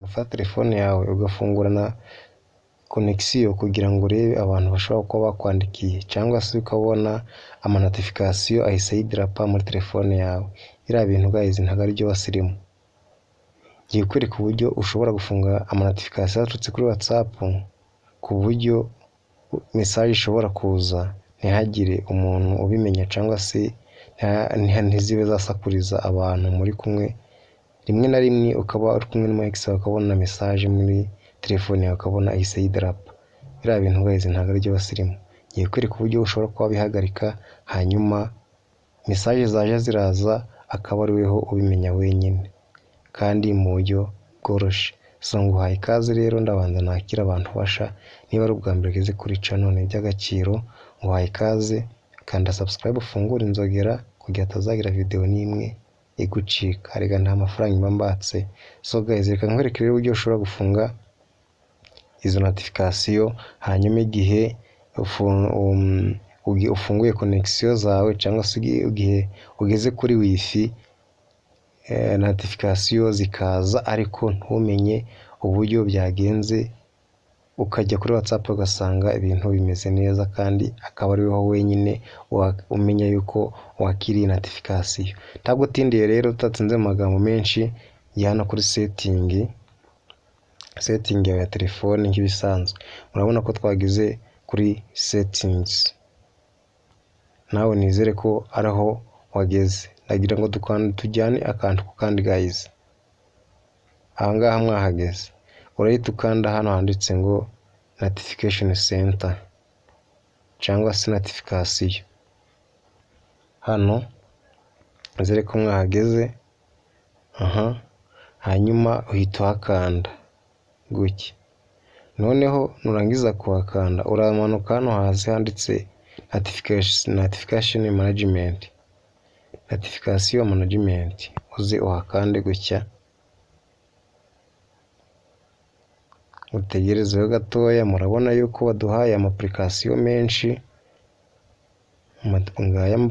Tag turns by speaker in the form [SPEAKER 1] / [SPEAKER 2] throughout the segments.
[SPEAKER 1] ufata telefone yawe ugafungura na connection kugira ngo urebe abantu bashobora kuba bakwandikiye cyangwa se ukabona ama notification ahise yidrapa muri telefone yawe. Iriya bintu guys ntago ari byo basirimu. Ngiye kwereka uburyo ushobora gufunga ama notification aturutse kuri WhatsApp ku buryo message ishobora kuza ntihagire umuntu ubimenya cyangwa se ntizibe zasakuriza abantu muri kumwe. Rimwe na rimwe ukaba uri kumwe n'umu ex ukabona message muri telefone yawe ukabona ahise yidrapa. Biriya bintu guys ntago ari byo basirimu. Ngiye kwereka uburyo ushobora kuba bihagarika hanyuma message zaje ziraza akaba ari weho ubimenya wenyine kandi mu buryo bworoshye. So nguhaye ikaze rero ndabanza nakira abantu basha, niba ari ubwa mbere ugeze kuri channel ni by'agaciro, nguhaye ikaze kanda subscribe ufungure inzogera kugira atazagira video n'imwe igucika. Arega nta mafaranga mba mbatse. So guys reka nkwereke rero uburyo ushobora gufunga izo notification hanyuma igihe ufunguye connection zawe cyangwa se igihe ugeze kuri wifi notification zikaza ariko ntumenye uburyo byagenze, ukajya kuri WhatsApp ugasanga ibintu bimeze neza kandi akaba ari wowe wenyine umenya yuko wakiriye notification. Ntabwo tindiye rero tutatsinze mu magambo menshi, yana kuri setting ya telefone nk'ibisanzwe. Murabona ko twagize kuri settings, nawe nizere ko araho wageze. Nagira ngo tujyane akantu ku kandi guys. Ahangaha mwahageze urahita ukanda hano handitse ngo notification center cyangwa se notification. Hano nizere ko mwahageze. Hanyuma uhita uhakanda gutya. Noneho nurangiza kuhakanda uramanuka hano hasi handitse notification management, uze uhakande gutya. Utegerezeho gatoya. Murabona yuko baduhaye ama application menshi, ngaya ama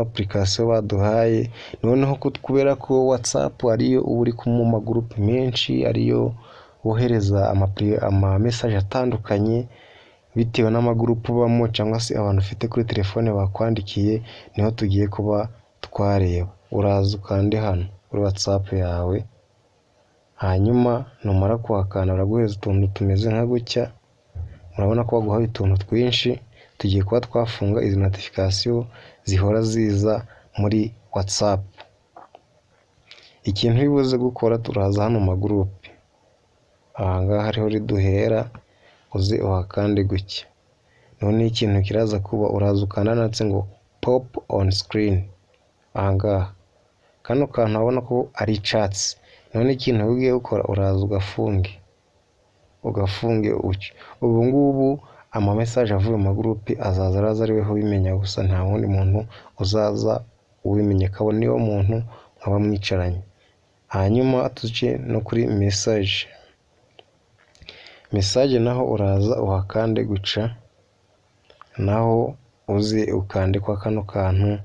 [SPEAKER 1] application baduhaye. Noneho kubera ko WhatsApp ariyo uri mu ma group menshi, ariyo wohereza ama message atandukanye bitewe n'amagroup bamo cyangwa se abantu ufite kuri telefone bakwandikiye, niho tugiye kuba twareba. Uraza ukande hano kuri WhatsApp yawe, hanyuma numara kuhakanda baraguheza utuntu tumeze nka gutya. Murabona ko baguhaye utuntu twinshi. Tugiye kuba twafunga izi notification zihora ziza muri WhatsApp. Ikintu bibuze gukora, turaza hano mu group. Ahangaha hariho riduhera, uze uhakande gutya. None ikintu kiraza kuba uraza ukanda natse ngo pop on screen. Ahangaha kano kantu abona ko ari icyatsi. None ikintu ugiye gukora uraza ugafunge ucyo. Ubu ngubu ama message avuye mu group azaza araza ari weho bimenya gusa, nta wundi muntu uzaza ubimenye, kabone niyo muntu mwaba mwicaranye. Hanyuma tuce no kuri message naho uraza uhakande guca, naho uze ukande kwa kano kantu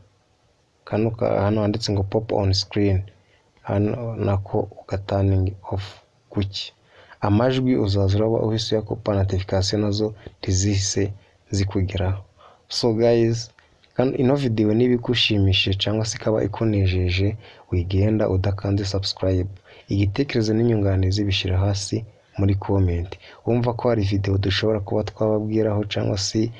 [SPEAKER 1] hano handitse ngo pop on screen. Hano nako ugaturning off kuki. Amajwi uzaza uraba uhise yakopa, notification nazo ntizihise zikugeraho. So guys, ino video niba ikushimishije cyangwa se ikaba ikunejeje, wigenda udakanze subscribe. Igitekerezo n'inyunganizi bishyira hasi muri comment. Wumva ko hari video dushobora kuba twababwiraho cyangwa se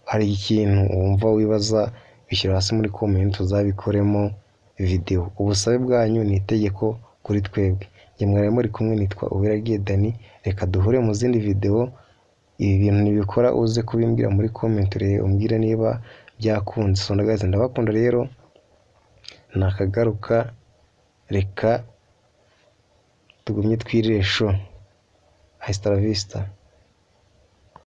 [SPEAKER 1] hari ikintu wumva wibaza, bishyira hasi muri comment tuzabikoremo video. Ubusabe bwanyu ni itegeko kuri twebwe. Njye mwari muri kumwe, nitwa Uwiragiye Dani. Reka duhure mu zindi video. Ibi bintu nibikora uze kubimbwira muri comment, umbwire niba byakunze. So guys, ndabakunda rero, nakagaruka. Reka tugumye twiresho. Hasta la vista.